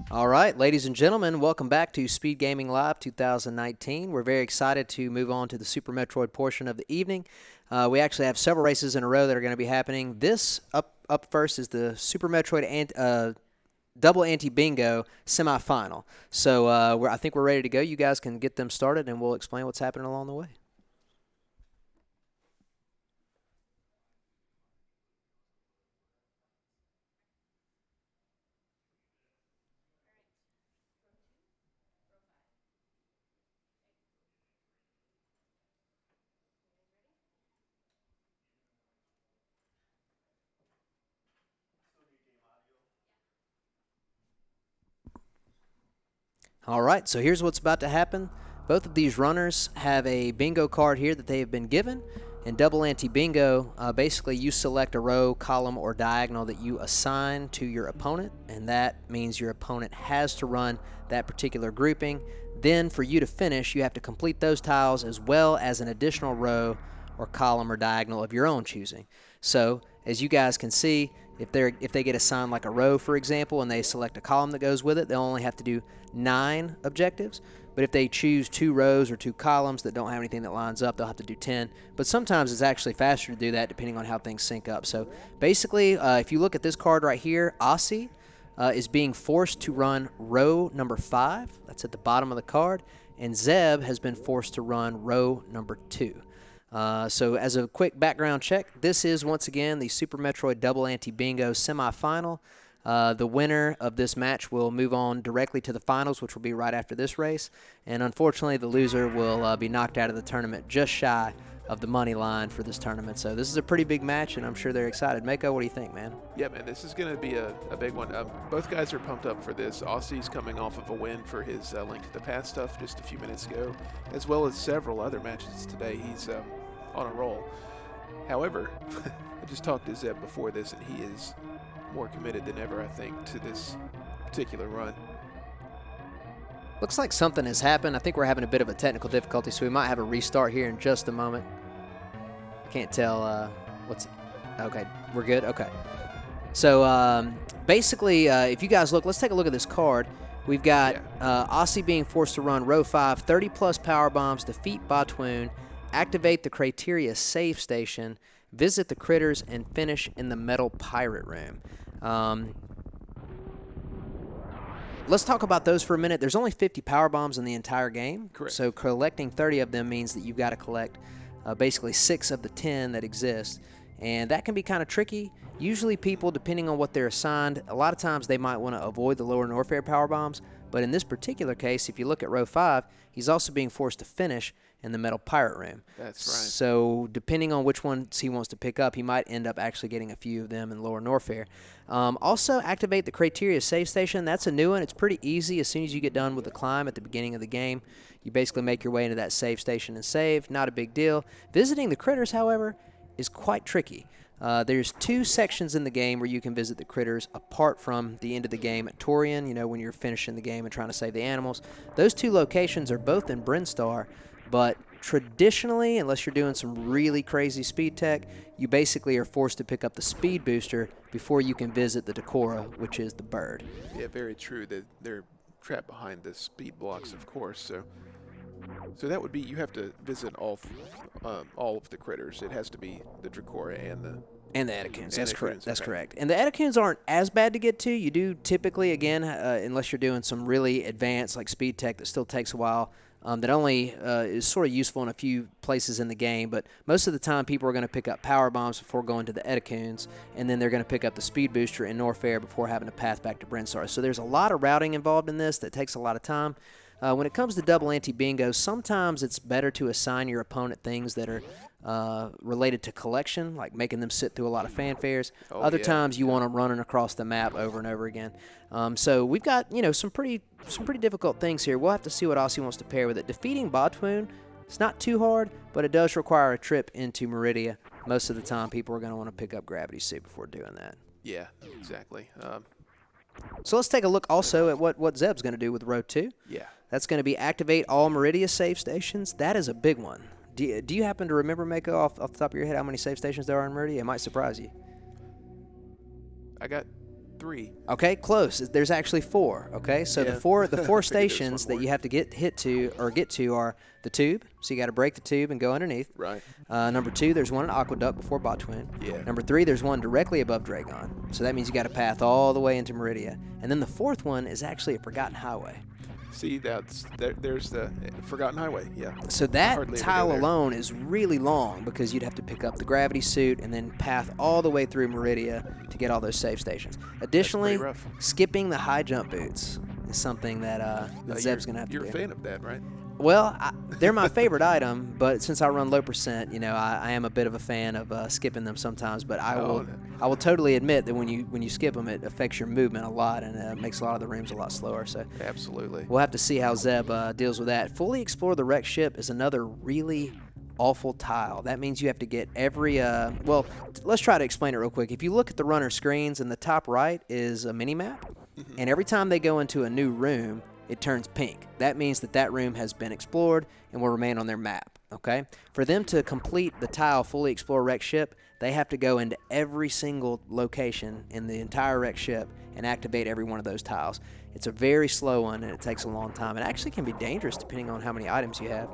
All right, ladies and gentlemen, welcome back to Speed Gaming Live 2019. We're very excited to move on to the Super Metroid portion of the evening. We actually have several races in a row that are going to be happening. This up first is the Super Metroid Double Anti-Bingo Semifinal. So I think we're ready to go. You guys can get them started, and we'll explain what's happening along the way. All right, so here's what's about to happen. Both of these runners have a bingo card here that they have been given. In double anti-bingo, basically you select a row, column, or diagonal that you assign to your opponent, and that means your opponent has to run that particular grouping. Then for you to finish, you have to complete those tiles as well as an additional row or column or diagonal of your own choosing. So as you guys can see, if they get assigned like a row, for example, and they select a column that goes with it, they'll only have to do 9 objectives. But if they choose 2 rows or 2 columns that don't have anything that lines up, they'll have to do 10. But sometimes it's actually faster to do that depending on how things sync up. So basically, if you look at this card right here, Osse is being forced to run row number 5. That's at the bottom of the card. And Zeb has been forced to run row number 2. So as a quick background check, this is once again the Super Metroid Double Anti-Bingo semifinal. The winner of this match will move on directly to the finals, which will be right after this race. And unfortunately, the loser will be knocked out of the tournament just shy of the money line for this tournament. So this is a pretty big match, and I'm sure they're excited. Mako, what do you think, man? Yeah, man, this is going to be a big one. Both guys are pumped up for this. Osse's coming off of a win for his Link to the Past stuff just a few minutes ago, as well as several other matches today. He's on a roll. However, I just talked to Zeb before this, and he is more committed than ever, I think, to this particular run. Looks like something has happened. I think we're having a bit of a technical difficulty, so we might have a restart here in just a moment. I can't tell what's... Okay, we're good? Okay. So basically, if you guys look, let's take a look at this card. We've got Osse being forced to run row 5, 30-plus power bombs, defeat Batwoon, activate the Criteria save station, visit the critters, and finish in the metal pirate room. Let's talk about those for a minute. There's only 50 power bombs in the entire game. Correct. So collecting 30 of them means that you've got to collect basically 6 of the 10 that exist. And that can be kind of tricky. Usually people, depending on what they're assigned, a lot of times they might want to avoid the lower Norfair power bombs. But in this particular case, if you look at row 5, he's also being forced to finish in the metal pirate room. That's right. So depending on which ones he wants to pick up, he might end up actually getting a few of them in lower Norfair. Also, activate the Criteria save station. That's a new one. It's pretty easy. As soon as you get done with the climb at the beginning of the game, you basically make your way into that save station and save. Not a big deal. Visiting the critters, however, is quite tricky. There's 2 sections in the game where you can visit the critters apart from the end of the game at Torian, you know, when you're finishing the game and trying to save the animals. Those 2 locations are both in Brinstar, but traditionally, unless you're doing some really crazy speed tech, you basically are forced to pick up the speed booster before you can visit the Decora, which is the bird. Yeah, very true. They're trapped behind the speed blocks, of course. So that would be, you have to visit all of the critters. It has to be the Dracora and the Etacoons. That's correct. That's correct. And the Etacoons aren't as bad to get to. You do typically, again, unless you're doing some really advanced like speed tech that still takes a while, that only is sort of useful in a few places in the game. But most of the time, people are going to pick up power bombs before going to the Etacoons, and then they're going to pick up the speed booster in Norfair before having to path back to Brinstar. So there's a lot of routing involved in this that takes a lot of time. When it comes to double anti-bingo, sometimes it's better to assign your opponent things that are related to collection, like making them sit through a lot of fanfares. Other times you want them running across the map over and over again. So we've got, you know, some pretty difficult things here. We'll have to see what Osse wants to pair with it. Defeating Batwoon, it's not too hard, but it does require a trip into Meridia. Most of the time, people are going to want to pick up Gravity Suit before doing that. Yeah, exactly. So let's take a look also at what Zeb's going to do with row 2. Yeah. That's going to be activate all Meridia save stations. That is a big one. Do you happen to remember, Mako, off the top of your head, how many save stations there are in Meridia? It might surprise you. I got 3. Okay, close. There's actually 4. Okay, so Yeah. the four I figured stations there that was you have to get to are the tube. So you got to break the tube and go underneath. Right. Number 2, there's one in Aqueduct before Botwin. Yeah. Number 3, there's one directly above Dragon. So that means you got to path all the way into Meridia. And then the 4th one is actually a Forgotten Highway. See, there's the Forgotten Highway. Yeah. So I that hardly ever go tile there. alone is really long because you'd have to pick up the gravity suit and then path all the way through Meridia to get all those save stations. Additionally, rough. skipping the high jump boots is something that Zeb's going to have to do. You're a fan of that, right? Well, they're my favorite item, but since I run low percent, I am a bit of a fan of skipping them sometimes. But I will totally admit that when you skip them, it affects your movement a lot and makes a lot of the rooms a lot slower. So Absolutely. we'll have to see how Zeb deals with that. Fully explore the wrecked ship is another really awful tile. That means you have to get every well, let's try to explain it real quick. If you look at the runner screens, in the top right is a mini map, and every time they go into a new room, it turns pink. That means that room has been explored and will remain on their map, okay? For them to complete the tile fully explore wrecked ship, they have to go into every single location in the entire wrecked ship and activate every one of those tiles. It's a very slow one and it takes a long time. It actually can be dangerous depending on how many items you have.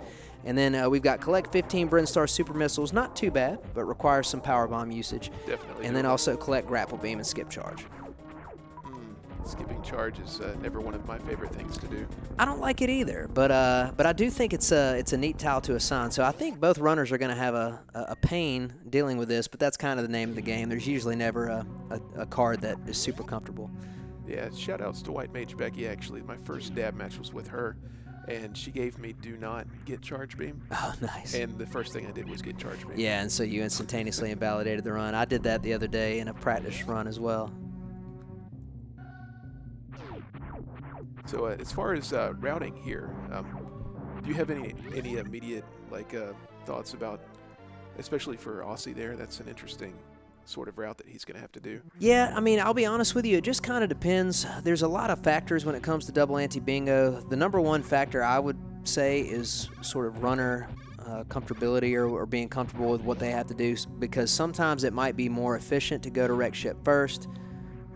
And then we've got collect 15 Brinstar super missiles. Not too bad, but requires some power bomb usage. Definitely. And then also collect grapple beam and skip charge. Skipping charge is never one of my favorite things to do. I don't like it either, but I do think it's a neat tile to assign. So I think both runners are going to have a pain dealing with this, but that's kind of the name of the game. There's usually never a card that is super comfortable. Yeah, shout outs to White Mage Becky, actually. My first dab match was with her, and she gave me do not get charge beam. Oh, nice. And the first thing I did was get charge beam. Yeah, and so you instantaneously invalidated the run. I did that the other day in a practice run as well. So as far as routing here, do you have any immediate thoughts about, especially for Aussie there? That's an interesting sort of route that he's going to have to do. Yeah, I mean, I'll be honest with you, it just kind of depends. There's a lot of factors when it comes to double anti-bingo. The number one factor I would say is sort of runner comfortability or being comfortable with what they have to do, because sometimes it might be more efficient to go to wreck ship first,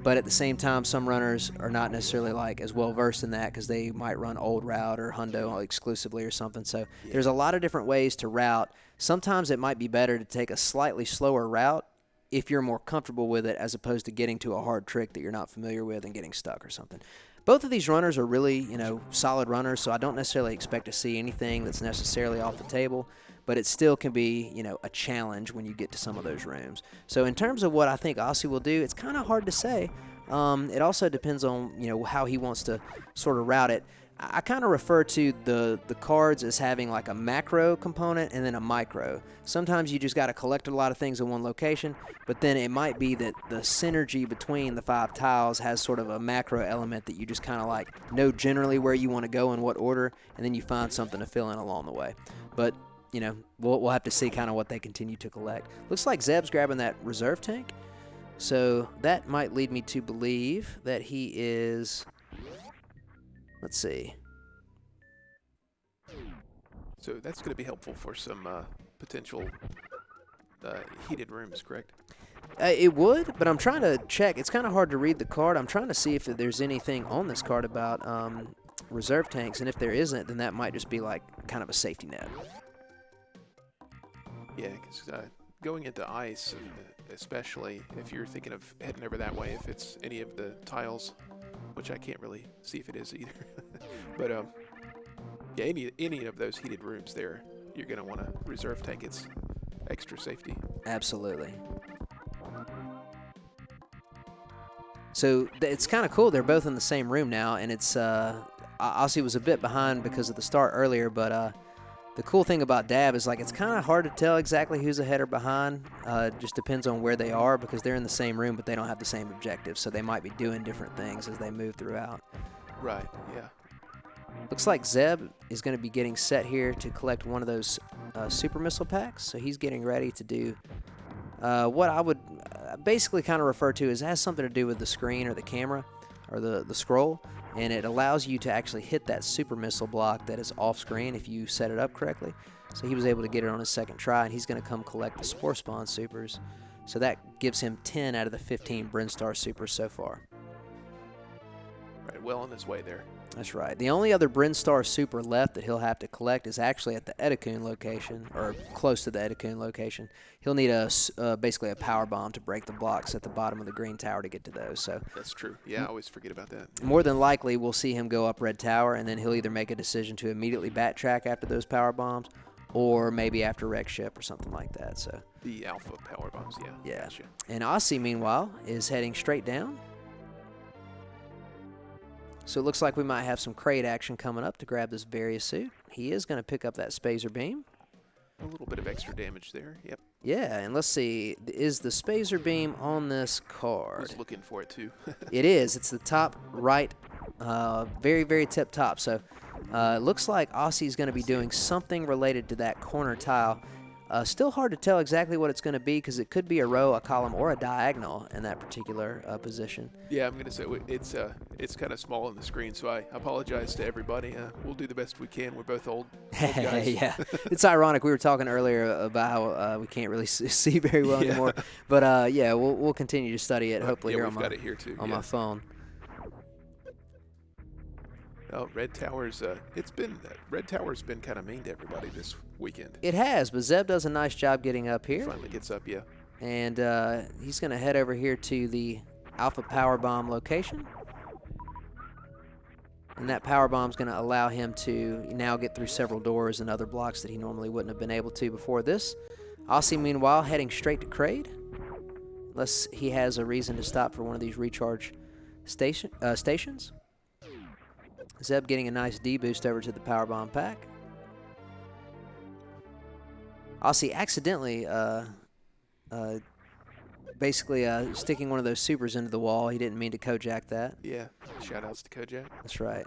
but at the same time, some runners are not necessarily like as well versed in that because they might run old route or hundo exclusively or something. So there's a lot of different ways to route. Sometimes it might be better to take a slightly slower route if you're more comfortable with it, as opposed to getting to a hard trick that you're not familiar with and getting stuck or something. Both of these runners are really, solid runners, so I don't necessarily expect to see anything that's necessarily off the table, but it still can be, a challenge when you get to some of those rooms. So in terms of what I think Aussie will do, it's kind of hard to say. It also depends on, how he wants to sort of route it. I kind of refer to the cards as having like a macro component and then a micro. Sometimes you just got to collect a lot of things in one location, but then it might be that the synergy between the 5 tiles has sort of a macro element that you just kind of like know generally where you want to go in what order, and then you find something to fill in along the way. But, we'll have to see kind of what they continue to collect. Looks like Zeb's grabbing that reserve tank, so that might lead me to believe that he is... Let's see. So that's going to be helpful for some potential heated rooms, correct? It would, but I'm trying to check. It's kind of hard to read the card. I'm trying to see if there's anything on this card about reserve tanks, and if there isn't, then that might just be like kind of a safety net. Yeah, because going into ice, especially if you're thinking of heading over that way, if it's any of the tiles, which I can't really see if it is either. But yeah, any of those heated rooms there, you're going to want to reserve tank its extra safety. Absolutely. So it's kind of cool. They're both in the same room now, and it's Aussie was a bit behind because of the start earlier, but the cool thing about Dab is like it's kind of hard to tell exactly who's ahead or behind. Just depends on where they are because they're in the same room, but they don't have the same objectives, so they might be doing different things as they move throughout. Right, yeah. Looks like Zeb is going to be getting set here to collect one of those super missile packs, so he's getting ready to do what I would basically kind of refer to as has something to do with the screen or the camera or the scroll, and it allows you to actually hit that super missile block that is off screen if you set it up correctly. So he was able to get it on his second try, and he's going to come collect the Spore Spawn supers. So that gives him 10 out of the 15 Brinstar supers so far. well on his way there. That's right. The only other Brinstar Super left that he'll have to collect is actually at the Edakun location, or close to the Edakun location. He'll need basically a power bomb to break the blocks at the bottom of the green tower to get to those. So that's true. Yeah, I always forget about that. More than likely, we'll see him go up red tower, and then he'll either make a decision to immediately backtrack after those power bombs, or maybe after wreck ship or something like that. So the alpha power bombs, yeah. Yeah. Gotcha. And Osse, meanwhile, is heading straight down. So it looks like we might have some crate action coming up to grab this various suit. He is going to pick up that Spazer Beam. A little bit of extra damage there, yep. Yeah, and let's see. Is the Spazer Beam on this card? I was looking for it, too. It is. It's the top right, very, very tip top. So it looks like Osse's going to be doing something related to that corner tile. Still hard to tell exactly what it's going to be because it could be a row, a column, or a diagonal in that particular position. Yeah, I'm going to say it's kind of small on the screen, so I apologize to everybody. We'll do the best we can. We're both old guys. Yeah, it's ironic. We were talking earlier about how we can't really see very well anymore. But yeah, we'll continue to study it. Hopefully yeah, here we've got it here too. On my phone. Oh, Red Tower's Red Tower's been kind of mean to everybody this weekend. It has, but Zeb does a nice job getting up here. He finally gets up, yeah. And he's going to head over here to the Alpha Power Bomb location. And that power bomb is going to allow him to now get through several doors and other blocks that he normally wouldn't have been able to before this. Osse, meanwhile, heading straight to Crade, unless he has a reason to stop for one of these recharge stations. Zeb getting a nice D-boost over to the power bomb pack. Osse accidentally basically sticking one of those supers into the wall. He didn't mean to Kojak that. Yeah, shout-outs to Kojak. That's right.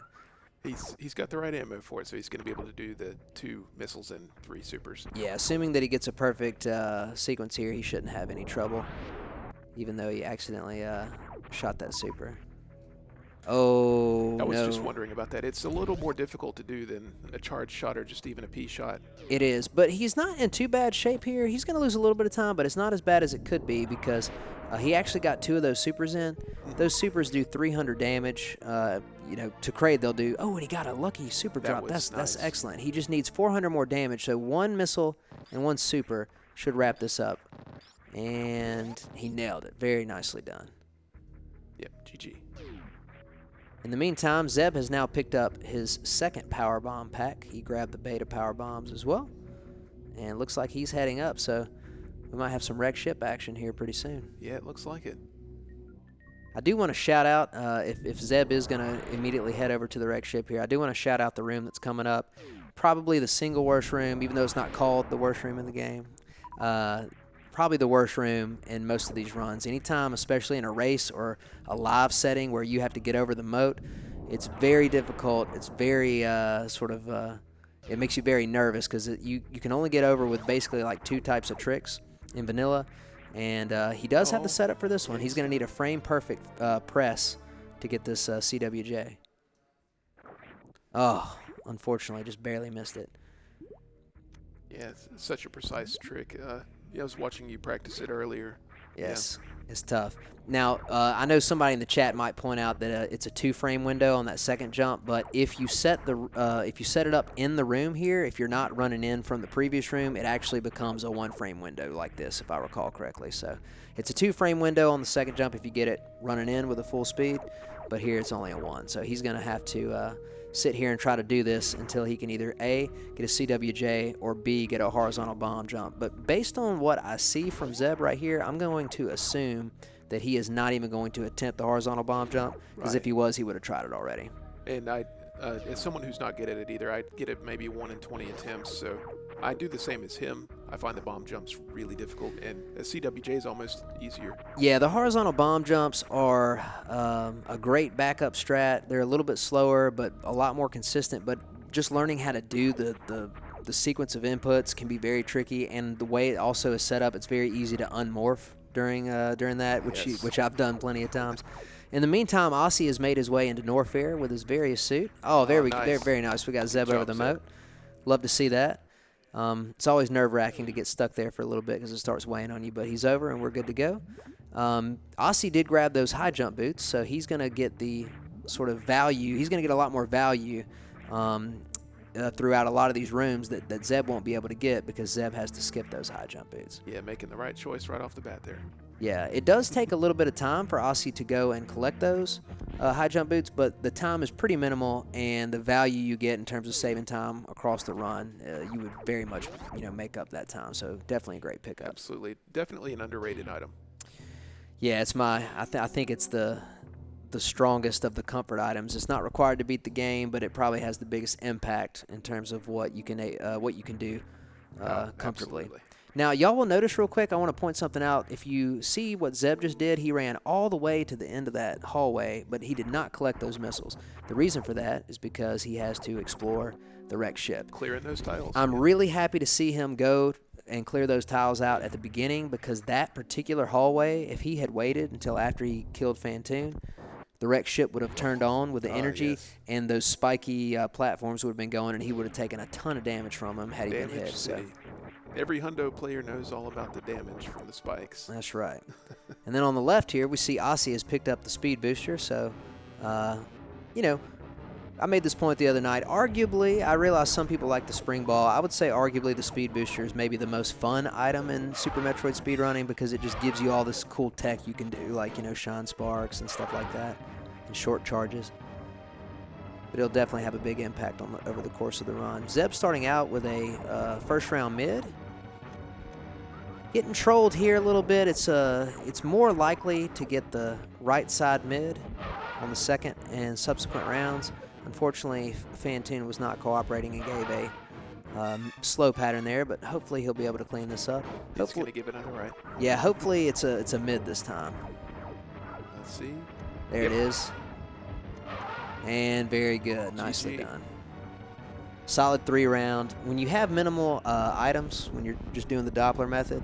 He's got the right ammo for it, so he's going to be able to do the 2 missiles and 3 supers. Yeah, assuming that he gets a perfect sequence here, he shouldn't have any trouble, even though he accidentally shot that super. Oh, I was just wondering about that. It's a little more difficult to do than a charge shot or just even a P shot. It is, but he's not in too bad shape here. He's going to lose a little bit of time, but it's not as bad as it could be because he actually got 2 of those supers in. Those supers do 300 damage. You know, to Crade they'll do. Oh, and he got a lucky super drop. That's excellent. He just needs 400 more damage. So 1 missile and 1 super should wrap this up, and he nailed it. Very nicely done. Yep, GG. In the meantime, Zeb has now picked up his second power bomb pack. He grabbed the beta power bombs as well, and it looks like he's heading up. So we might have some wreck ship action here pretty soon. Yeah, it looks like it. I do want to shout out, if Zeb is going to immediately head over to the wreck ship here, I do want to shout out the room that's coming up. Probably the single worst room, even though it's not called the worst room in the game. Probably the worst room in most of these runs. Anytime, especially in a race or a live setting where you have to get over the moat, it's very difficult. It's very it makes you very nervous because you can only get over with basically like 2 types of tricks in vanilla. And he does have the setup for this one. He's going to need a frame-perfect press to get this CWJ. Oh, unfortunately, just barely missed it. Yeah, it's such a precise trick. Yeah, I was watching you practice it earlier. Yes, it's tough. Now, I know somebody in the chat might point out that it's a 2-frame window on that second jump, but if you set it up in the room here, if you're not running in from the previous room, it actually becomes a 1-frame window like this, if I recall correctly. So it's a 2-frame window on the second jump if you get it running in with a full speed, but here it's only a 1. So he's going to have to sit here and try to do this until he can either A, get a CWJ, or B, get a horizontal bomb jump. But based on what I see from Zeb right here, I'm going to assume that he is not even going to attempt the horizontal bomb jump, because if he was, he would have tried it already. And as someone who's not good at it either, I'd get it maybe 1 in 20 attempts, so I do the same as him. I find the bomb jumps really difficult, and a CWJ is almost easier. Yeah, the horizontal bomb jumps are a great backup strat. They're a little bit slower, but a lot more consistent, but just learning how to do the sequence of inputs can be very tricky, and the way it also is set up, it's very easy to unmorph during that, which I've done plenty of times. In the meantime, Osse has made his way into Norfair with his various suit. Oh, there we go. They're very nice. We got Zeb over the moat. Love to see that. It's always nerve-wracking to get stuck there for a little bit because it starts weighing on you, but he's over and we're good to go. Osse did grab those high jump boots, so he's going to get the sort of value. He's going to get a lot more value throughout a lot of these rooms that Zeb won't be able to get because Zeb has to skip those high jump boots. Yeah, making the right choice right off the bat there. Yeah, it does take a little bit of time for Osse to go and collect those high jump boots, but the time is pretty minimal, and the value you get in terms of saving time across the run, you would very much make up that time. So definitely a great pickup. Absolutely, definitely an underrated item. Yeah, it's I think it's the strongest of the comfort items. It's not required to beat the game, but it probably has the biggest impact in terms of what you can do comfortably. Absolutely. Now, y'all will notice real quick, I want to point something out. If you see what Zeb just did, he ran all the way to the end of that hallway, but he did not collect those missiles. The reason for that is because he has to explore the wrecked ship. Clearing those tiles. I'm really happy to see him go and clear those tiles out at the beginning, because that particular hallway, if he had waited until after he killed Fantoon, the wrecked ship would have turned on with the energy, yes. and those spiky platforms would have been going, and he would have taken a ton of damage from them had he been hit. So. Every Hundo player knows all about the damage from the spikes. That's right. And then on the left here, we see Osse has picked up the speed booster. So, I made this point the other night. Arguably, I realize some people like the spring ball. I would say arguably the speed booster is maybe the most fun item in Super Metroid speedrunning, because it just gives you all this cool tech you can do, like, shine sparks and stuff like that, and short charges. But it'll definitely have a big impact over the course of the run. Zeb starting out with a first round mid. Getting trolled here a little bit. It's more likely to get the right side mid on the second and subsequent rounds. Unfortunately, Fantoon was not cooperating and gave a slow pattern there, but hopefully he'll be able to clean this up. He's going to give it another right. Yeah, hopefully it's a mid this time. Let's see. There it is. And very good. Nicely GG. done. Solid 3-round. When you have minimal items, when you're just doing the Doppler method,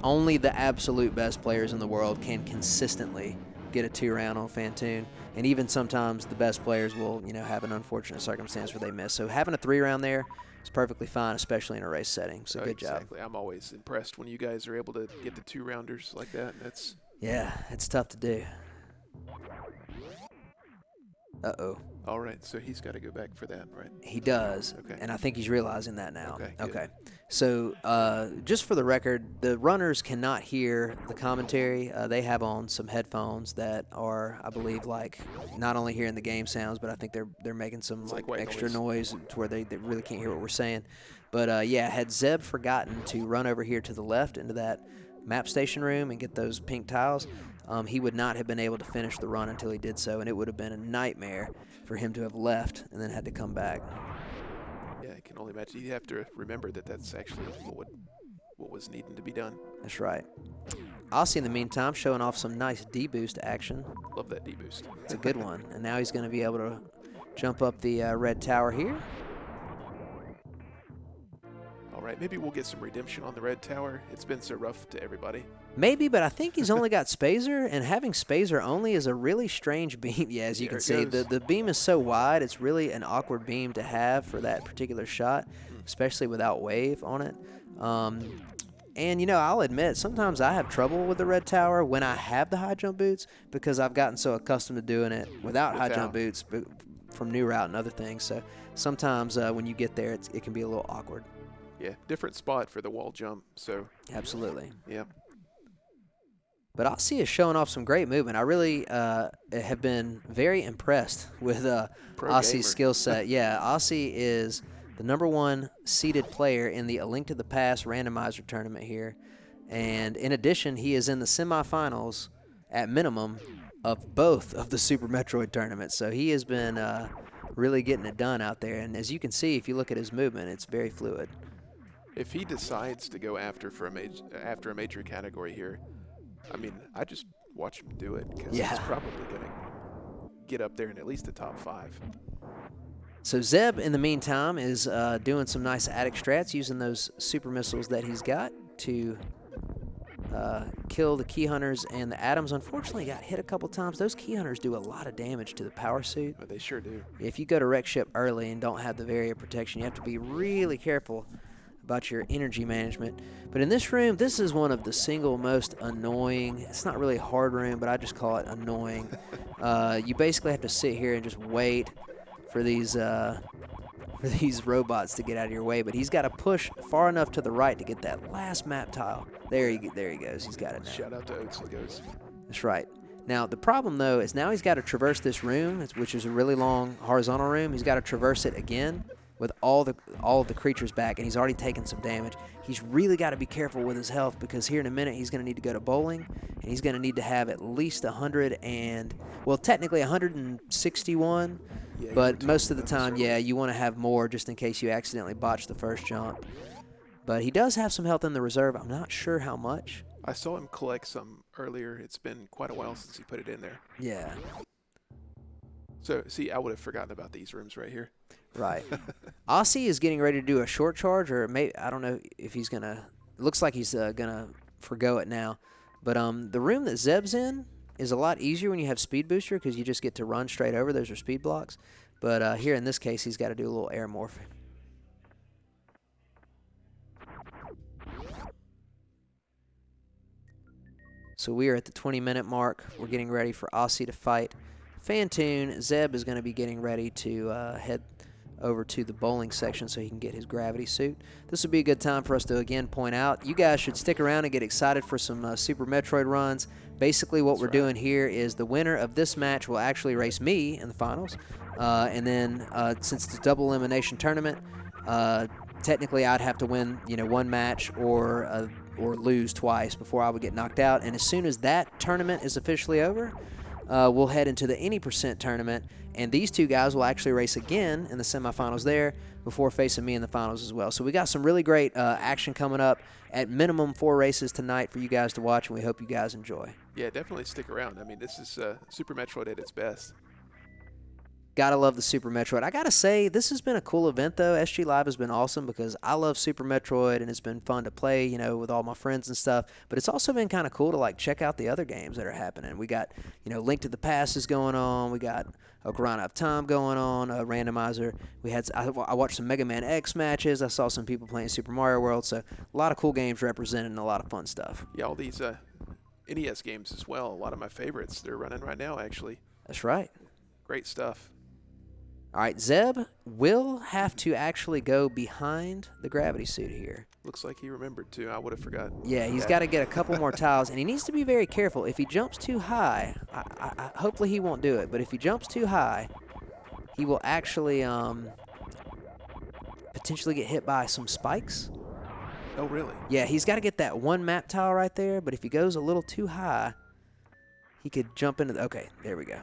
only the absolute best players in the world can consistently get a 2-round on Fantoon. And even sometimes the best players will, have an unfortunate circumstance where they miss. So having a 3-round there is perfectly fine, especially in a race setting. So good job. Exactly. I'm always impressed when you guys are able to get the 2-rounders like that. Yeah, it's tough to do. Uh-oh. All right, so he's got to go back for that, right? He does, Okay. and I think he's realizing that now. Okay, good. Okay. So just for the record, the runners cannot hear the commentary. They have on some headphones that are, I believe, like not only hearing the game sounds, but I think they're making some like white extra noise to where they really can't hear what we're saying. But yeah, had Zeb forgotten to run over here to the left into that map station room and get those pink tiles, he would not have been able to finish the run until he did so, and it would have been a nightmare for him to have left and then had to come back. Yeah, I can only imagine. You have to remember that that's actually what was needing to be done. That's right. Osse, in the meantime, showing off some nice D-boost action. Love that D-boost. It's a good one. And now he's going to be able to jump up the red tower here. All right, maybe we'll get some redemption on the red tower. It's been so rough to everybody. Maybe, but I think he's only got Spazer, and having Spazer only is a really strange beam. Yeah, as you can see, the beam is so wide, it's really an awkward beam to have for that particular shot, especially without wave on it. And, I'll admit, sometimes I have trouble with the red tower when I have the high jump boots, because I've gotten so accustomed to doing it without high jump boots from New Route and other things. So sometimes when you get there, it can be a little awkward. Yeah, different spot for the wall jump, so. Absolutely. Yeah. But Osse is showing off some great movement. I really have been very impressed with Osse's skill set. Yeah, Osse is the #1 seeded player in the A Link to the Past randomizer tournament here. And in addition, he is in the semifinals at minimum of both of the Super Metroid tournaments. So he has been really getting it done out there. And as you can see, if you look at his movement, it's very fluid. If he decides to go after a major category here, I mean, I just watch him do it, because he's probably going to get up there in at least the top 5. So Zeb, in the meantime, is doing some nice attic strats using those super missiles that he's got to kill the key hunters and the atoms. Unfortunately, got hit a couple times. Those key hunters do a lot of damage to the power suit. But they sure do. If you go to wreck ship early and don't have the barrier protection, you have to be really careful about your energy management. But in this room, this is one of the single most annoying, it's not really a hard room, but I just call it annoying. You basically have to sit here and just wait for these robots to get out of your way, but he's got to push far enough to the right to get that last map tile. There he goes. He's got it now. Shout out to Osse101. That's right. Now, the problem, though, is now he's got to traverse this room, which is a really long horizontal room. He's got to traverse it again with all of the creatures back, and he's already taken some damage. He's really got to be careful with his health, because here in a minute he's going to need to go to bowling, and he's going to need to have at least 161, Yeah, but most of the time, yeah, you want to have more just in case you accidentally botch the first jump. But he does have some health in the reserve. I'm not sure how much. I saw him collect some earlier. It's been quite a while since he put it in there. Yeah. So, see, I would have forgotten about these rooms right here. Right. Osse is getting ready to do a short charge, or maybe, I don't know if he's going to, it looks like he's going to forgo it now. But the room that Zeb's in is a lot easier when you have Speed Booster, because you just get to run straight over. Those are speed blocks. But here in this case, he's got to do a little air morph. So we are at the 20-minute mark. We're getting ready for Osse to fight Phantoon. Zeb is going to be getting ready to head over to the bowling section so he can get his gravity suit. This would be a good time for us to again point out, you guys should stick around and get excited for some Super Metroid runs. Basically what we're doing here is the winner of this match will actually race me in the finals. And then since it's a double elimination tournament, technically I'd have to win, one match or lose twice before I would get knocked out. And as soon as that tournament is officially over, we'll head into the any percent tournament, and these two guys will actually race again in the semifinals there before facing me in the finals as well. So we got some really great action coming up. At minimum 4 races tonight for you guys to watch, and we hope you guys enjoy. Yeah, definitely stick around. I mean, this is Super Metroid at its best. Gotta love the Super Metroid. I gotta say, this has been a cool event, though. SG Live has been awesome because I love Super Metroid, and it's been fun to play, with all my friends and stuff. But it's also been kind of cool to, check out the other games that are happening. We got, Link to the Past is going on. We got Ocarina of Time going on, a randomizer. I watched some Mega Man X matches. I saw some people playing Super Mario World. So a lot of cool games represented and a lot of fun stuff. Yeah, all these NES games as well. A lot of my favorites. They're running right now, actually. That's right. Great stuff. All right, Zeb will have to actually go behind the gravity suit here. Looks like he remembered to. I would have forgotten. Yeah, he's got to get a couple more tiles, and he needs to be very careful. If he jumps too high, hopefully he won't do it, but if he jumps too high, he will actually potentially get hit by some spikes. Oh, really? Yeah, he's got to get that one map tile right there, but if he goes a little too high, he could jump into okay, there we go.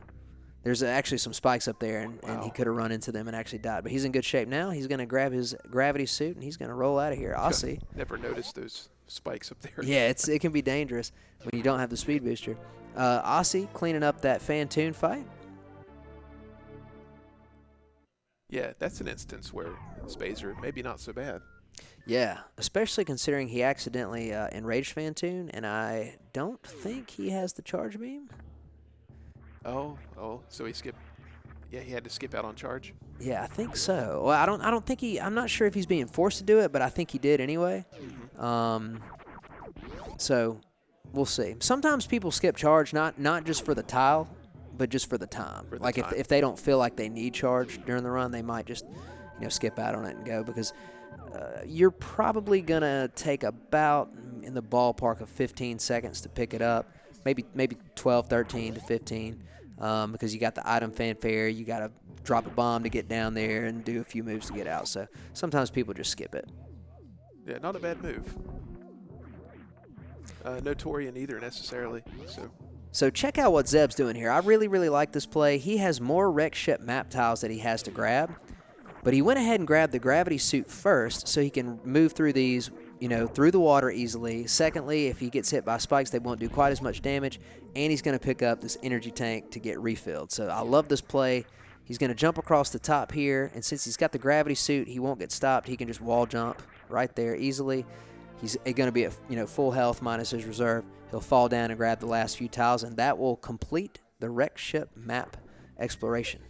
There's actually some spikes up there, and he could have run into them and actually died. But he's in good shape now. He's going to grab his gravity suit, and he's going to roll out of here. Osse. Never noticed those spikes up there. Yeah, it can be dangerous when you don't have the speed booster. Osse cleaning up that Phantoon fight. Yeah, that's an instance where Spazer maybe not so bad. Yeah, especially considering he accidentally enraged Phantoon, and I don't think he has the charge beam. Oh, so he skipped. Yeah, he had to skip out on charge. Yeah, I think so. Well, I don't think I'm not sure if he's being forced to do it, but I think he did anyway. So we'll see. Sometimes people skip charge not just for the tile, but just for the time. If they don't feel like they need charge during the run, they might just skip out on it and go, because you're probably gonna take about in the ballpark of 15 seconds to pick it up. Maybe 12, 13 to 15, because you got the item fanfare, you got to drop a bomb to get down there and do a few moves to get out. So sometimes people just skip it. Yeah, not a bad move. No Torian either necessarily. So check out what Zeb's doing here. I really, really like this play. He has more wreck ship map tiles that he has to grab, but he went ahead and grabbed the gravity suit first so he can move through these through the water easily. Secondly, if he gets hit by spikes, they won't do quite as much damage, and he's going to pick up this energy tank to get refilled. So I love this play. He's going to jump across the top here, and since he's got the gravity suit, he won't get stopped. He can just wall jump right there easily. He's going to be at full health minus his reserve. He'll fall down and grab the last few tiles, and that will complete the wreck ship map exploration.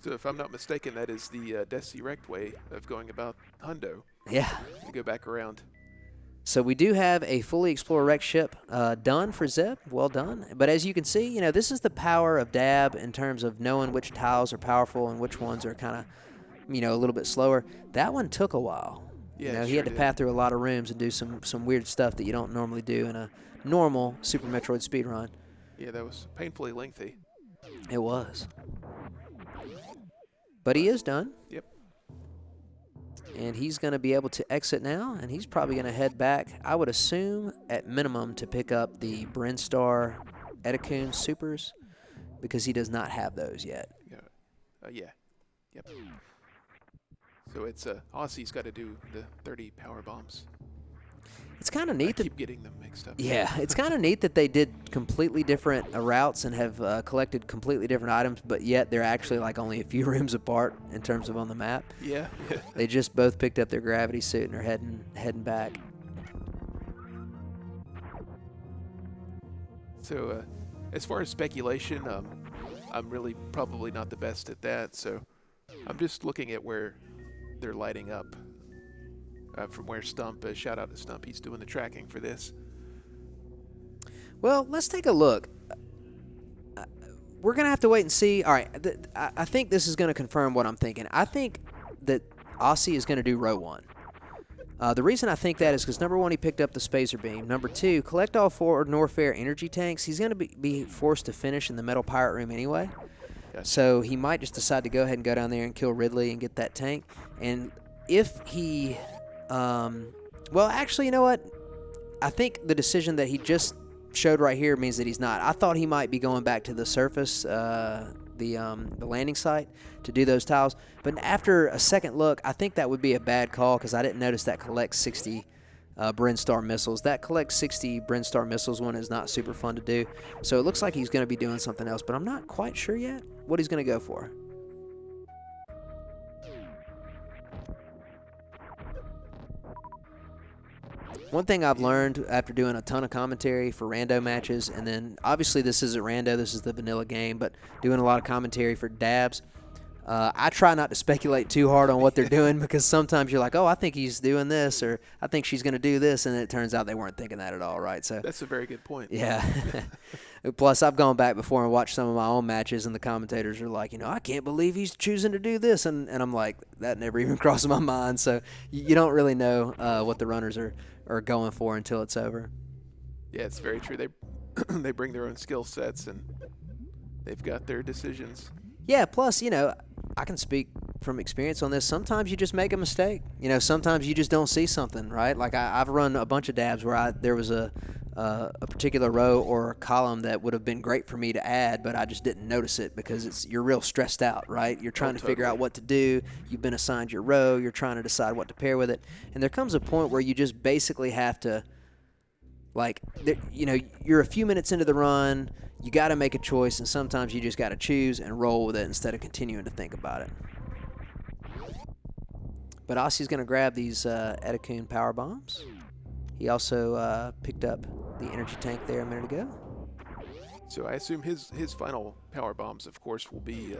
So if I'm not mistaken, that is the direct way of going about Hundo. Yeah. You go back around. So we do have a fully explorer wreck ship done for Zeb. Well done. But as you can see, you know, this is the power of Dab in terms of knowing which tiles are powerful and which ones are kind of, you know, a little bit slower. That one took a while. Yeah, You know, he sure had to path through a lot of rooms and do some weird stuff that you don't normally do in a normal Super Metroid speedrun. Yeah, that was painfully lengthy. It was. But he is done. Yep. And he's going to be able to exit now, and he's probably going to head back, I would assume, at minimum, to pick up the Brinstar Etikun Supers, because he does not have those yet. Yeah. Yeah. Yep. So it's Ossie's got to do the 30 power bombs. It's kind of neat I keep getting them mixed up. Yeah, it's kind of neat that they did completely different routes and have collected completely different items, but yet they're actually like only a few rooms apart in terms of on the map. Yeah. They just both picked up their gravity suit and are heading back. So as far as speculation, I'm really probably not the best at that. So I'm just looking at where they're lighting up. From where Stump, shout out to Stump, he's doing the tracking for this. Well, let's take a look. We're going to have to wait and see. All right, I think this is going to confirm what I'm thinking. I think that Ossie is going to do row 1. The reason I think that is because, number 1, he picked up the Spacer Beam. Number 2, collect all 4 Norfair energy tanks. He's going to be forced to finish in the Metal Pirate Room anyway. Yes. So he might just decide to go ahead and go down there and kill Ridley and get that tank. And if he... well, actually, you know what? I think the decision that he just showed right here means that he's not. I thought he might be going back to the surface, the landing site, to do those tiles. But after a second look, I think that would be a bad call because I didn't notice that collects 60 Brinstar missiles. That collects 60 Brinstar missiles one is not super fun to do. So it looks like he's going to be doing something else, but I'm not quite sure yet what he's going to go for. One thing I've learned after doing a ton of commentary for rando matches, and then obviously this isn't rando, this is the vanilla game, but doing a lot of commentary for dabs, I try not to speculate too hard on what they're doing because sometimes you're like, oh, I think he's doing this, or I think she's going to do this, and it turns out they weren't thinking that at all, right? So that's a very good point. Yeah. Plus, I've gone back before and watched some of my own matches, and the commentators are like, you know, I can't believe he's choosing to do this, and I'm like, that never even crossed my mind. So you don't really know what the runners are going for until it's over. Yeah, it's very true. They bring their own skill sets, and they've got their decisions. Yeah, plus, you know, I can speak from experience on this. Sometimes you just make a mistake. You know, sometimes you just don't see something, right? Like I've run a bunch of dabs where there was a particular row or a column that would have been great for me to add, but I just didn't notice it because you're real stressed out, right? You're trying to figure out what to do. You've been assigned your row. You're trying to decide what to pair with it. And there comes a point where you just basically have to, like, you know, you're a few minutes into the run. You got to make a choice, and sometimes you just got to choose and roll with it instead of continuing to think about it. But Ossie's going to grab these Etikun power bombs. He also picked up the energy tank there a minute ago. So I assume his final power bombs, of course, will be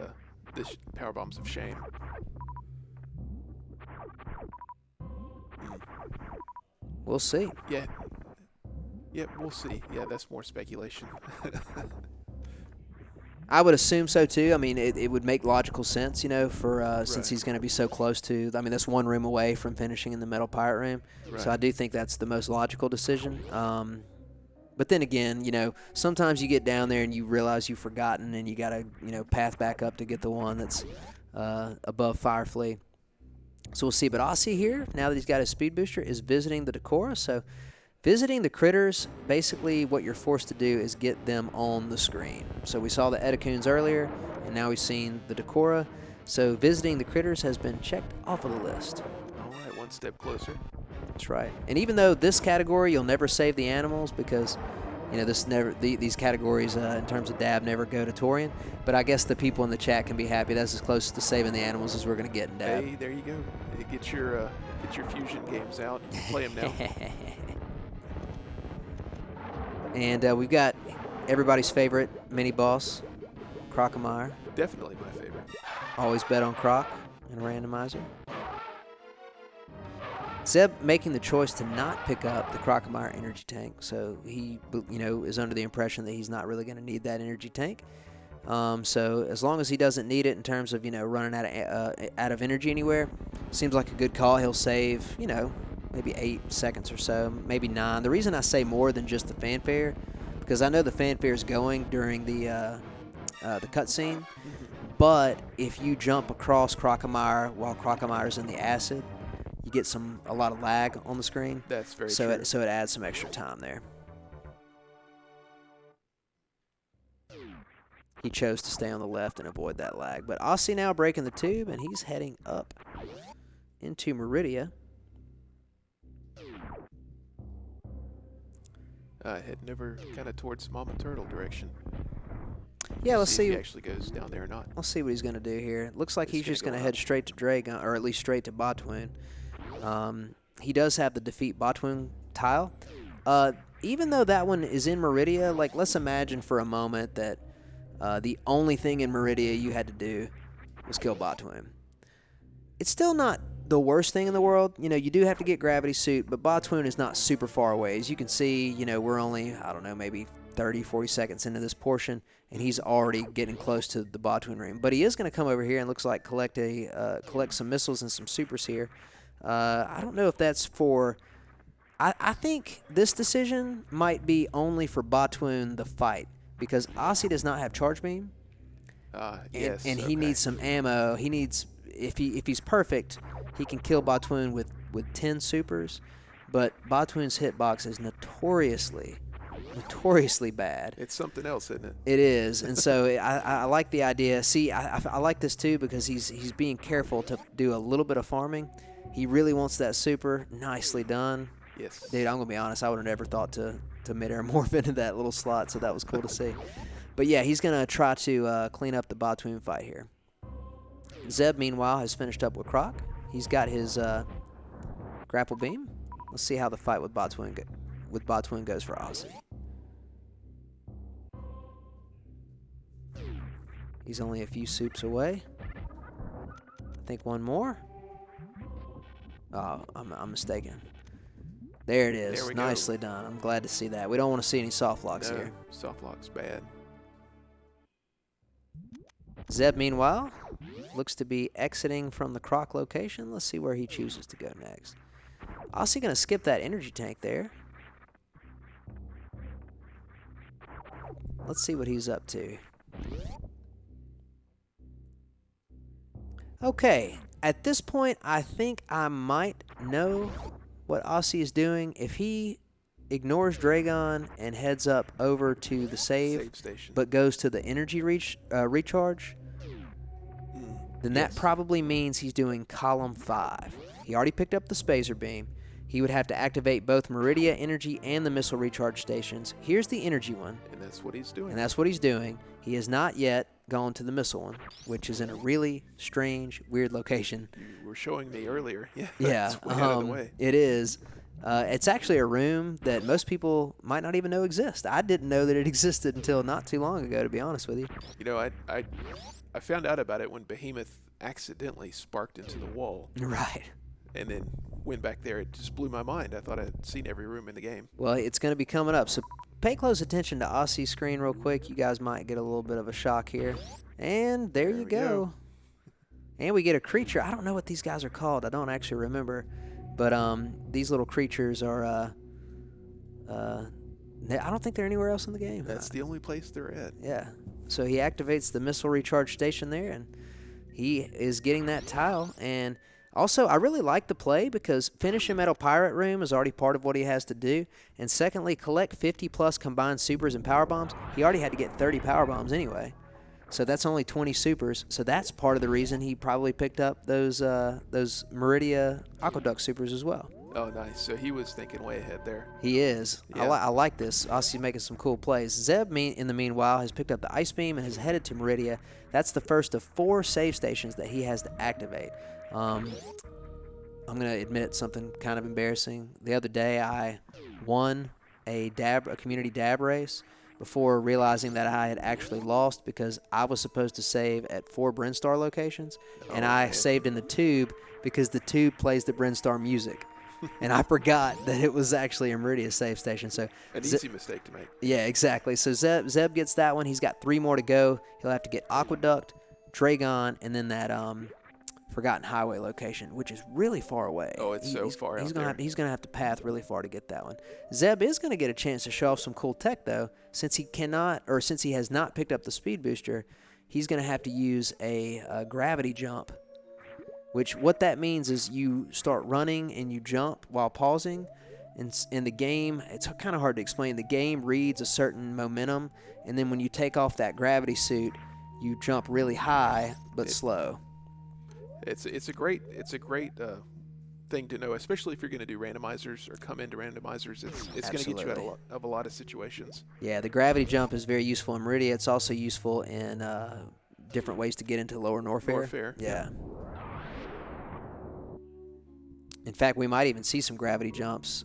the power bombs of shame. We'll see. Yeah. Yep, we'll see. Yeah, that's more speculation. I would assume so too. I mean, it would make logical sense, you know, for since he's going to be so close to. I mean, that's one room away from finishing in the Metal Pirate Room, so I do think that's the most logical decision. But then again, you know, sometimes you get down there and you realize you've forgotten, and you got to, you know, path back up to get the one that's above Firefly. So we'll see. But Ossie here, now that he's got his speed booster, is visiting the Decora. So visiting the critters, basically what you're forced to do is get them on the screen. So we saw the Etikuns earlier, and now we've seen the Decora. So visiting the critters has been checked off of the list. All right, one step closer. That's right. And even though this category, you'll never save the animals because, you know, these categories in terms of dab never go to Torian. But I guess the people in the chat can be happy. That's as close to saving the animals as we're going to get in dab. Hey, there you go. Get your fusion games out. You can play them now. And we've got everybody's favorite mini boss, Crocomire. Definitely my favorite. Always bet on Croc in a randomizer. Zeb making the choice to not pick up the Crocomire energy tank, so he, is under the impression that he's not really going to need that energy tank. So as long as he doesn't need it in terms of running out of energy anywhere, seems like a good call. He'll save maybe 8 seconds or so, maybe 9. The reason I say more than just the fanfare, because I know the fanfare is going during the cutscene, but if you jump across Crocomire while Crocomire's in the acid, you get a lot of lag on the screen. That's very true. So it adds some extra time there. He chose to stay on the left and avoid that lag. But Osse now breaking the tube, and he's heading up into Meridia. Heading over kind of towards Mama Turtle direction. Yeah, let's see. If he actually goes down there or not. Let's see what he's going to do here. It looks like he's just going to head straight to Dragon, or at least straight to Botwoon. He does have the defeat Botwoon tile. Even though that one is in Meridia, like, let's imagine for a moment that the only thing in Meridia you had to do was kill Botwoon. It's still not the worst thing in the world. You do have to get Gravity Suit, but Botwoon is not super far away. As you can see, we're only, I don't know, maybe 30, 40 seconds into this portion, and he's already getting close to the Botwoon room. But he is going to come over here and looks like collect some missiles and some supers here. I don't know if that's for... I think this decision might be only for Botwoon the fight, because Osse does not have Charge Beam. Yes, and he needs some ammo. He needs... If he's perfect, he can kill Botwoon with 10 supers, but Botwoon's hitbox is notoriously bad. It's something else, isn't it? It is, and so I like the idea. See, I like this too because he's being careful to do a little bit of farming. He really wants that super. Nicely done. Yes. Dude, I'm going to be honest. I would have never thought to mid-air morph into that little slot, so that was cool to see. But yeah, he's going to try to clean up the Botwoon fight here. Zeb, meanwhile, has finished up with Croc. He's got his grapple beam. Let's see how the fight with Botwoon goes for Osse. He's only a few soups away. I think one more. Oh, I'm mistaken. There it is. Nicely done. I'm glad to see that. We don't want to see any soft locks here. Soft locks bad. Zeb, meanwhile, looks to be exiting from the Croc location. Let's see where he chooses to go next. Osse going to skip that energy tank there. Let's see what he's up to. Okay, at this point, I think I might know what Osse is doing. If he ignores Dragon and heads up over to the save station, but goes to the energy recharge, then that probably means he's doing column 5. He already picked up the Spacer Beam. He would have to activate both Meridia Energy and the missile recharge stations. Here's the energy one. And that's what he's doing. And that's what he's doing. He has not yet gone to the missile one, which is in a really strange, weird location. You were showing me earlier. Yeah. Yeah. It's way out of the way. It is. It's actually a room that most people might not even know exists. I didn't know that it existed until not too long ago, to be honest with you. I found out about it when Behemoth accidentally sparked into the wall. Right. And then went back there. It just blew my mind. I thought I'd seen every room in the game. Well, it's going to be coming up. So pay close attention to Osse's screen real quick. You guys might get a little bit of a shock here. And there you go. And we get a creature. I don't know what these guys are called. I don't actually remember. But these little creatures are... I don't think they're anywhere else in the game. That's the only place they're at. Yeah. So he activates the missile recharge station there, and he is getting that tile. And also, I really like the play because finish a Metal Pirate room is already part of what he has to do. And secondly, collect 50-plus combined supers and power bombs. He already had to get 30 power bombs anyway. So that's only 20 supers. So that's part of the reason he probably picked up those Meridia Aqueduct supers as well. Oh, nice. So he was thinking way ahead there. He is. Yeah. I like this. Osse's making some cool plays. Zeb, in the meanwhile, has picked up the Ice Beam and has headed to Meridia. That's the first of 4 save stations that he has to activate. I'm going to admit something kind of embarrassing. The other day, I won a community dab race, before realizing that I had actually lost because I was supposed to save at 4 Brinstar locations, and I saved in the tube because the tube plays the Brinstar music. And I forgot that it was actually a Meridia save station. So an easy mistake to make. Yeah, exactly. So Zeb gets that one. He's got 3 more to go. He'll have to get Aqueduct, Dragon, and then that Forgotten Highway location, which is really far away. Oh, it's so far out there. He's going to have to path really far to get that one. Zeb is going to get a chance to show off some cool tech, though. Since he has not picked up the speed booster, he's going to have to use a gravity jump, which what that means is you start running and you jump while pausing. In the game, it's kind of hard to explain. The game reads a certain momentum, and then when you take off that gravity suit, you jump really high but slow. It's a great thing to know, especially if you're going to do randomizers or come into randomizers. It's going to get you out of a lot of situations. Yeah, the gravity jump is very useful in Meridia. It's also useful in different ways to get into Lower Norfair. Yeah. In fact, we might even see some gravity jumps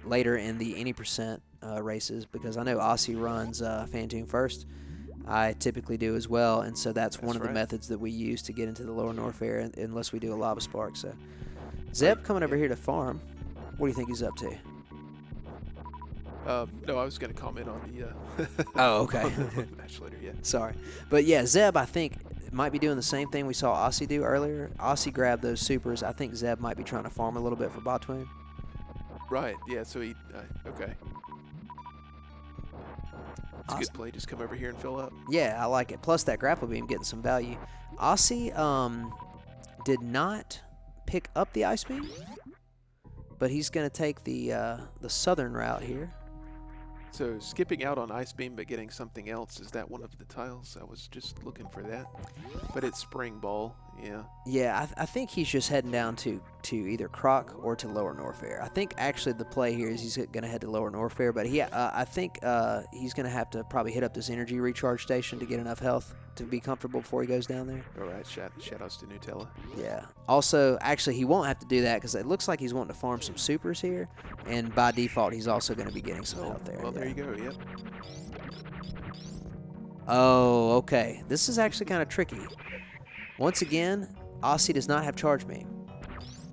later in the any percent races, because I know Osse runs Phantom first. I typically do as well, and so that's one of the methods that we use to get into the Lower Norfair, unless we do a Lava Spark. So, Zeb coming over here to farm. What do you think he's up to? No, I was going to comment on the oh, okay. match later, yeah. Sorry. But yeah, Zeb, I think, might be doing the same thing we saw Osse do earlier. Osse grabbed those supers. I think Zeb might be trying to farm a little bit for Botwin. Right, yeah, so he, okay. It's a good play. Just come over here and fill up. Yeah, I like it. Plus that grapple beam getting some value. Osse did not pick up the ice beam, but he's going to take the southern route here. So skipping out on ice beam but getting something else, is that one of the tiles? I was just looking for that. But it's spring ball, yeah. Yeah, I think he's just heading down to either Croc or to Lower Norfair. I think actually the play here is he's going to head to Lower Norfair, but I think he's going to have to probably hit up this energy recharge station to get enough health to be comfortable before he goes down there. All right, shout-outs to Nutella. Yeah. Also, actually, he won't have to do that because it looks like he's wanting to farm some supers here, and by default, he's also going to be getting some health there. Well, there you go, yep. Oh, okay. This is actually kind of tricky. Once again, Osse does not have charge beam.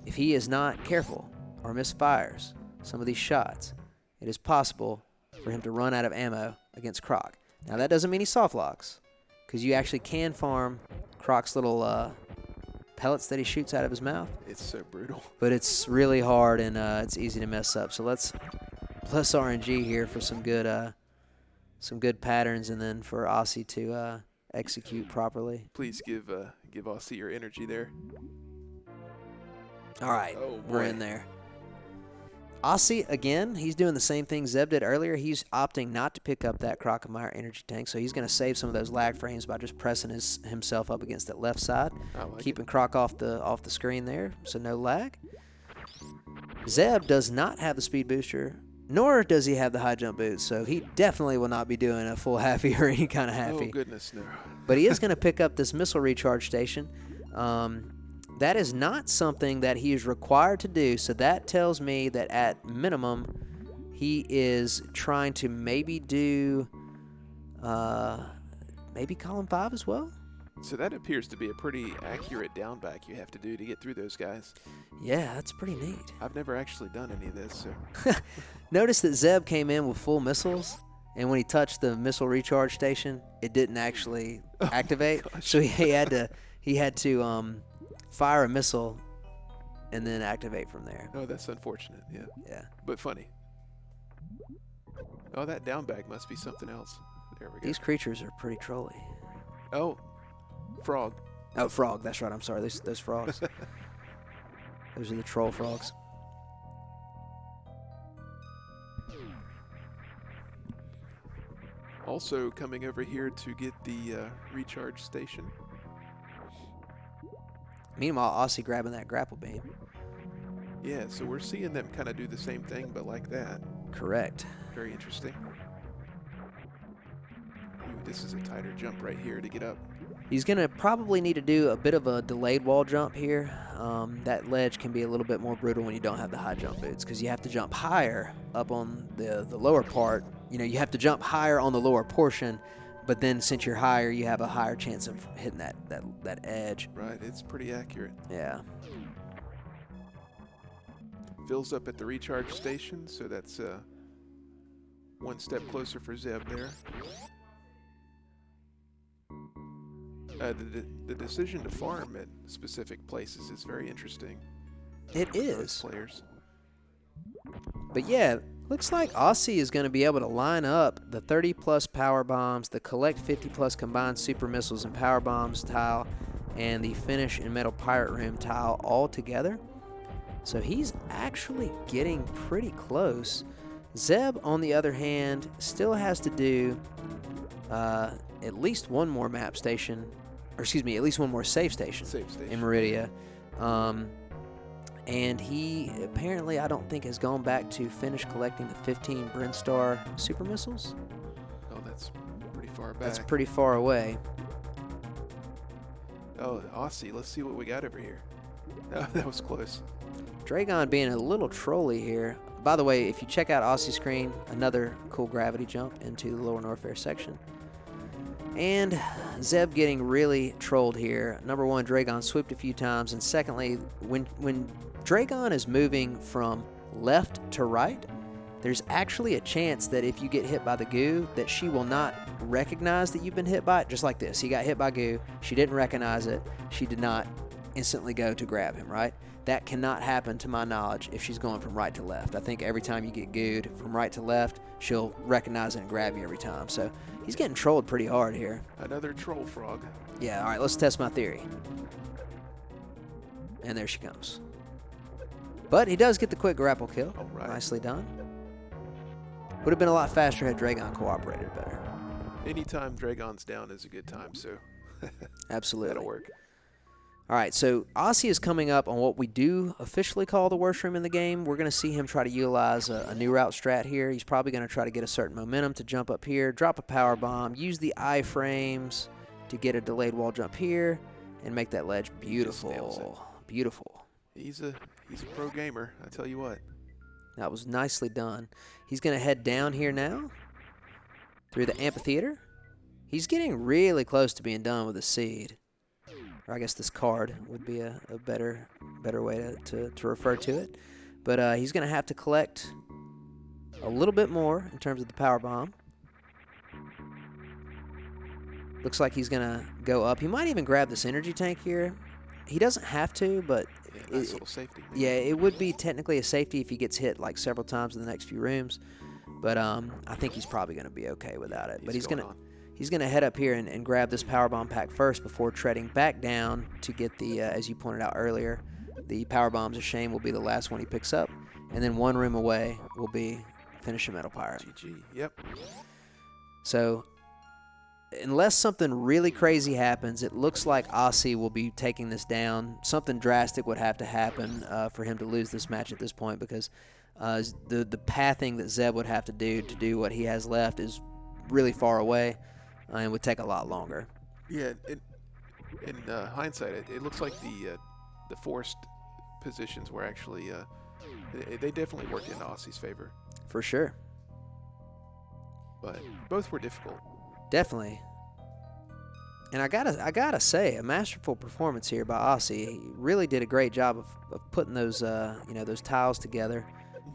If he is not careful or misfires some of these shots, it is possible for him to run out of ammo against Croc. Now, that doesn't mean he soft locks, because you actually can farm Croc's little pellets that he shoots out of his mouth. It's so brutal. But it's really hard, and it's easy to mess up. So let's plus RNG here for some good patterns, and then for Osse to execute properly. Please give Osse your energy there. All right, we're in there. Osse, again, he's doing the same thing Zeb did earlier. He's opting not to pick up that Crocomire energy tank, so he's going to save some of those lag frames by just pressing himself up against that left side, keeping Croc off the screen there, so no lag. Zeb does not have the speed booster, nor does he have the high jump boots, so he definitely will not be doing a full halfy or any kind of halfy. Oh, goodness, no. But he is going to pick up this missile recharge station. That is not something that he is required to do, so that tells me that at minimum he is trying to maybe do maybe column 5 as well. So that appears to be a pretty accurate down back you have to do to get through those guys. Yeah, that's pretty neat. I've never actually done any of this. So. Notice that Zeb came in with full missiles, and when he touched the missile recharge station, it didn't actually activate. So he had to fire a missile and then activate from there. Oh, that's unfortunate. Yeah. Yeah. But funny. Oh, that down bag must be something else. There we go. These creatures are pretty trolly. Oh, frog. Oh, frog. That's right. I'm sorry. Those frogs. Those are the troll frogs. Also coming over here to get the recharge station. Meanwhile, Osse grabbing that grapple beam. Yeah, so we're seeing them kind of do the same thing, but like that. Correct. Very interesting. Ooh, this is a tighter jump right here to get up. He's going to probably need to do a bit of a delayed wall jump here. That ledge can be a little bit more brutal when you don't have the high jump boots because you have to jump higher up on the lower part. You know, you have to jump higher on the lower portion, but then since you're higher, you have a higher chance of hitting that edge. Right, it's pretty accurate. Yeah. Fills up at the recharge station, so that's one step closer for Zeb there. The decision to farm at specific places is very interesting. It is. Players. But yeah, looks like Osse is going to be able to line up the 30+ power bombs, the collect 50+ combined super missiles and power bombs tile, and the finish in metal pirate room tile all together. So he's actually getting pretty close. Zeb, on the other hand, still has to do at least one more map station, or excuse me, at least one more save station in Meridia. And he apparently, I don't think, has gone back to finish collecting the 15 Brinstar super missiles. Oh, that's pretty far back. That's pretty far away. Oh, Osse, let's see what we got over here. Oh, that was close. Dragon being a little trolly here. By the way, if you check out Osse's screen, another cool gravity jump into the lower Norfair section. And Zeb getting really trolled here. Number one, Dragon swooped a few times. And secondly, when Dragon is moving from left to right, there's actually a chance that if you get hit by the goo, that she will not recognize that you've been hit by it. Just like this. He got hit by goo. She didn't recognize it. She did not instantly go to grab him, right? That cannot happen, to my knowledge, if she's going from right to left. I think every time you get gooed from right to left, she'll recognize it and grab you every time. So he's getting trolled pretty hard here. Another troll frog. Yeah, all right, let's test my theory. And there she comes. But he does get the quick grapple kill. All right. Nicely done. Would have been a lot faster had Dragon cooperated better. Anytime Dragon's down is a good time, so absolutely. That'll work. All right, so Osse is coming up on what we do officially call the worst room in the game. We're going to see him try to utilize a new route strat here. He's probably going to try to get a certain momentum to jump up here, drop a power bomb, use the iframes to get a delayed wall jump here, and make that ledge beautiful. Beautiful. He's a pro gamer, I tell you what. That was nicely done. He's going to head down here now through the amphitheater. He's getting really close to being done with the seed. Or I guess this card would be a better way to refer to it. But he's going to have to collect a little bit more in terms of the power bomb. Looks like he's going to go up. He might even grab this energy tank here. He doesn't have to, but yeah, nice little safety. Yeah, it would be technically a safety if he gets hit like several times in the next few rooms. But I think he's probably going to be okay without it. But he's going to head up here and grab this power bomb pack first before treading back down to get the, as you pointed out earlier, the power bombs of shame will be the last one he picks up. And then one room away will be finish a metal pirate. GG, yep. So unless something really crazy happens, it looks like Osse will be taking this down. Something drastic would have to happen for him to lose this match at this point because the pathing that Zeb would have to do what he has left is really far away and would take a lot longer. Yeah, in hindsight, it looks like the forced positions were actually they definitely worked in Osse's favor. For sure. But both were difficult. Definitely. And I gotta say, a masterful performance here by Osse. He really did a great job of putting those those tiles together,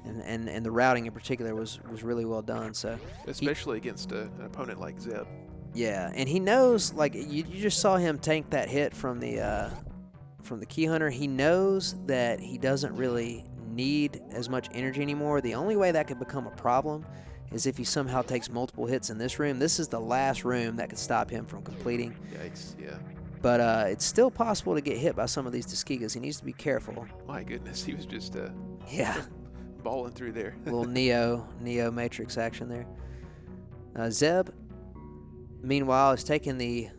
and the routing in particular was really well done. So especially against an opponent like Zeb. Yeah, and he knows, like you just saw him tank that hit from the key hunter. He knows that he doesn't really need as much energy anymore. The only way that could become a problem is if he somehow takes multiple hits in this room. This is the last room that could stop him from completing. Yikes, yeah. But it's still possible to get hit by some of these Tuskegas. He needs to be careful. My goodness, he was just yeah, balling through there. little Neo Matrix action there. Zeb, meanwhile, is taking the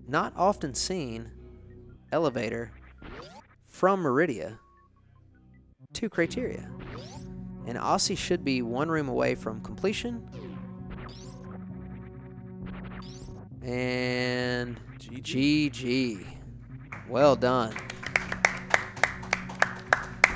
not often seen elevator from Meridia to Criteria. And Osse should be one room away from completion. And GG. GG. Well done.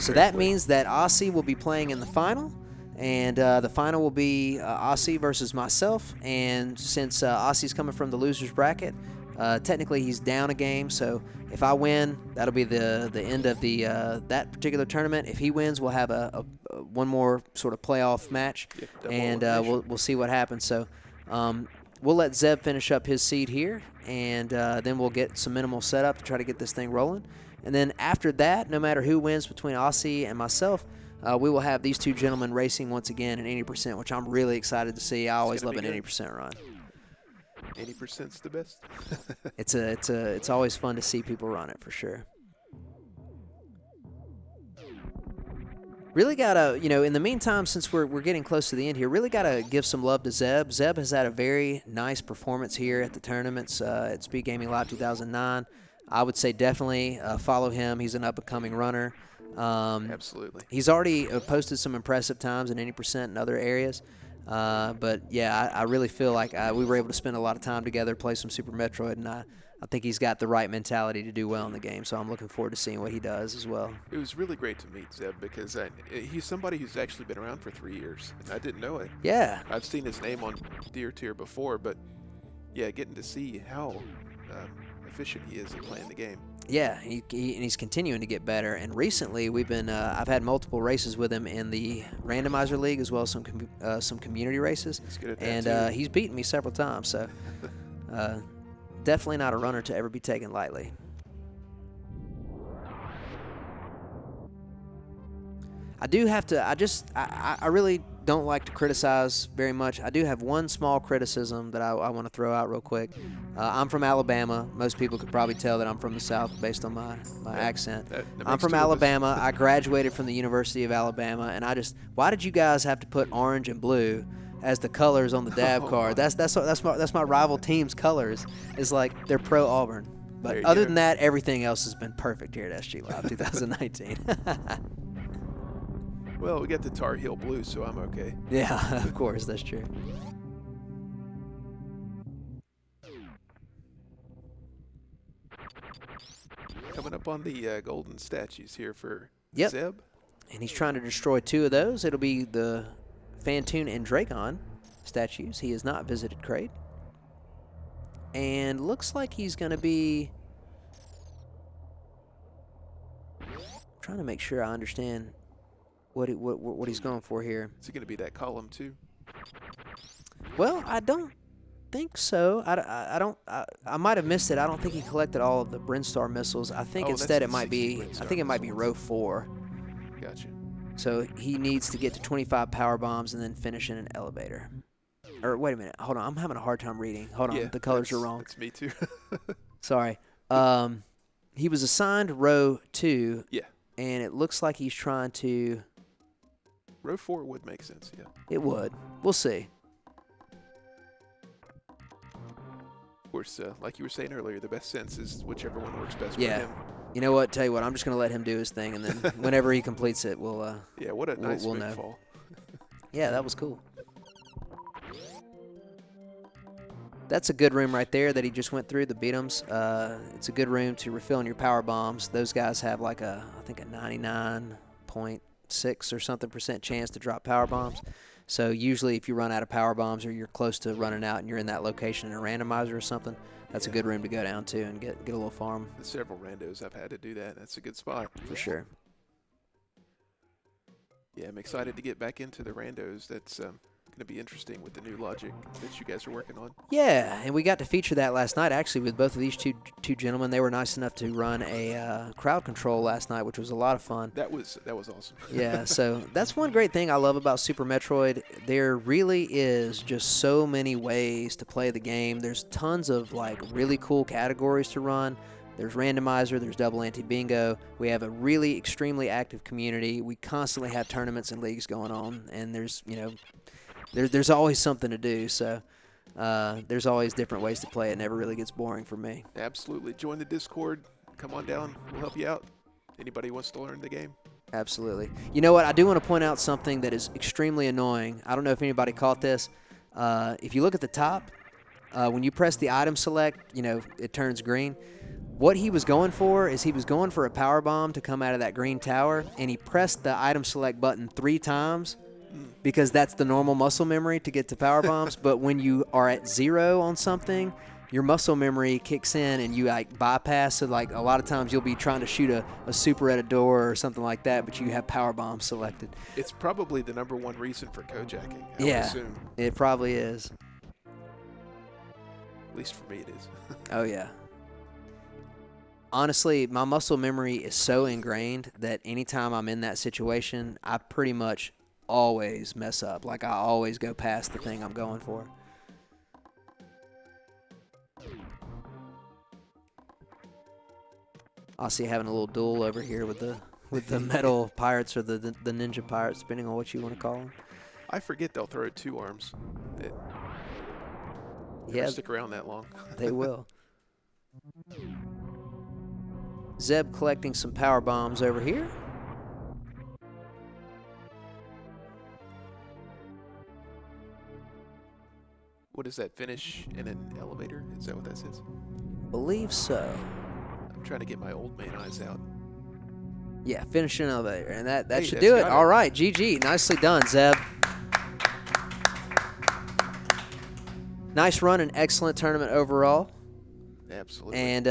So Fair that play. means that Osse will be playing in the final, and the final will be Osse versus myself. And since Osse's coming from the loser's bracket, technically he's down a game. So if I win, that'll be the end of the that particular tournament. If he wins, we'll have a one more sort of playoff match, Yep, double and elimination. we'll see what happens. So we'll let Zeb finish up his seed here, and then we'll get some minimal setup to try to get this thing rolling. And then after that, no matter who wins between Osse and myself, we will have these two gentlemen racing once again in 80%, which I'm really excited to see. I always love an 80% run. 80%'s the best. It's always fun to see people run it for sure. Really gotta, in the meantime, since we're getting close to the end here, really gotta give some love to Zeb. Zeb has had a very nice performance here at the tournaments at SpeedGaming Live 2009. I would say definitely follow him. He's an up-and-coming runner. Absolutely. He's already posted some impressive times in 80% in other areas. But, yeah, I really feel like we were able to spend a lot of time together, play some Super Metroid, and I think he's got the right mentality to do well in the game. So I'm looking forward to seeing what he does as well. It was really great to meet Zeb because he's somebody who's actually been around for 3 years, and I didn't know it. Yeah. I've seen his name on Deer Tier before, but, yeah, getting to see how efficient he is at playing the game. Yeah, and he's continuing to get better. And recently, we've been I've had multiple races with him in the randomizer league as well as some community races. He's good at that and too. he's beaten me several times. So definitely not a runner to ever be taken lightly. I do have to. I really don't like to criticize very much. I do have one small criticism that I want to throw out real quick. I'm from Alabama. Most people could probably tell that I'm from the South based on my accent. I'm from Alabama. I graduated from the University of Alabama, and why did you guys have to put orange and blue as the colors on the dab card? That's my rival team's colors. It's like they're pro Auburn. But other than that, everything else has been perfect here at SG Live 2019. Well, we got the Tar Heel blue, so I'm okay. Yeah, of course, that's true. Coming up on the golden statues here for Yep. Zeb. And he's trying to destroy two of those. It'll be the Phantoon and Dracon statues. He has not visited Crate. And looks like he's going to be... trying to make sure I understand what he's going for here. Is it going to be that column too? Well, I don't think so. I might have missed it. I don't think he collected all of the Brinstar missiles. I think instead it might be. I think it might be row 4. Gotcha. So he needs to get to 25 power bombs and then finish in an elevator. Or wait a minute. Hold on. I'm having a hard time reading. Hold on. The colors are wrong. That's me too. Sorry. He was assigned row 2. Yeah. And it looks like he's trying to... Row 4 would make sense, yeah. It would. We'll see. Of course, like you were saying earlier, the best sense is whichever one works best for Yeah. him. You know what? Tell you what. I'm just going to let him do his thing, and then whenever he completes it, we'll... yeah, what a nice we'll big know. fall. Yeah, that was cool. That's a good room right there that he just went through, the beat-ems. It's a good room to refill in your power bombs. Those guys have like I think a 99.6 or something % chance to drop power bombs. So usually if you run out of power bombs or you're close to running out and you're in that location in a randomizer or something, that's a good room to go down to and get a little farm. Several randos I've had to do that. That's a good spot. For sure. Yeah, I'm excited to get back into the randos. That's going to be interesting with the new logic that you guys are working on. Yeah, and we got to feature that last night actually with both of these two gentlemen. They were nice enough to run a crowd control last night, which was a lot of fun. That was awesome. Yeah, so that's one great thing I love about Super Metroid. There really is just so many ways to play the game. There's tons of like really cool categories to run. There's randomizer, there's double anti-bingo. We have a really extremely active community. We constantly have tournaments and leagues going on, and there's there's always something to do. So there's always different ways to play. It never really gets boring for me. Absolutely. Join the Discord. Come on down. We'll help you out. Anybody who wants to learn the game. Absolutely. You know what? I do want to point out something that is extremely annoying. I don't know if anybody caught this. If you look at the top, when you press the item select, it turns green. What he was going for is he was going for a power bomb to come out of that green tower, and he pressed the item select button 3 times because that's the normal muscle memory to get to power bombs. But when you are at 0 on something, your muscle memory kicks in and you bypass. So like a lot of times you'll be trying to shoot a super at a door or something like that, but you have power bomb selected. It's probably the #1 reason for co-jacking, I would Yeah, assume. it probably is. At least for me it is. Oh, yeah. Honestly, my muscle memory is so ingrained that anytime I'm in that situation, I pretty much always mess up. Like, I always go past the thing I'm going for. I see having a little duel over here with the metal pirates or the ninja pirates, depending on what you want to call them. I forget they'll throw 2 arms. They never stick around that long. They will. Zeb collecting some power bombs over here. What is that? Finish in an elevator? Is that what that says? Believe so. I'm trying to get my old man eyes out. Yeah, finish in an elevator. And that Hey, should that's do it. got All right, GG. Nicely done, Zeb. Nice run and excellent tournament overall. Absolutely. And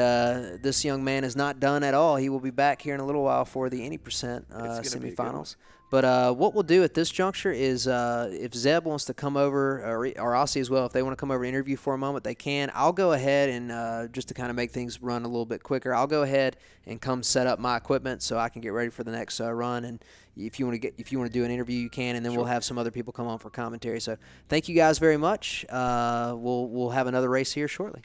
this young man is not done at all. He will be back here in a little while for the 80% semifinals. But what we'll do at this juncture is if Zeb wants to come over, or Osse as well, if they want to come over and interview for a moment, they can. I'll go ahead and just to kind of make things run a little bit quicker, I'll go ahead and come set up my equipment so I can get ready for the next run. And if you want to do an interview, you can, and then we'll have some other people come on for commentary. So thank you guys very much. We'll have another race here shortly.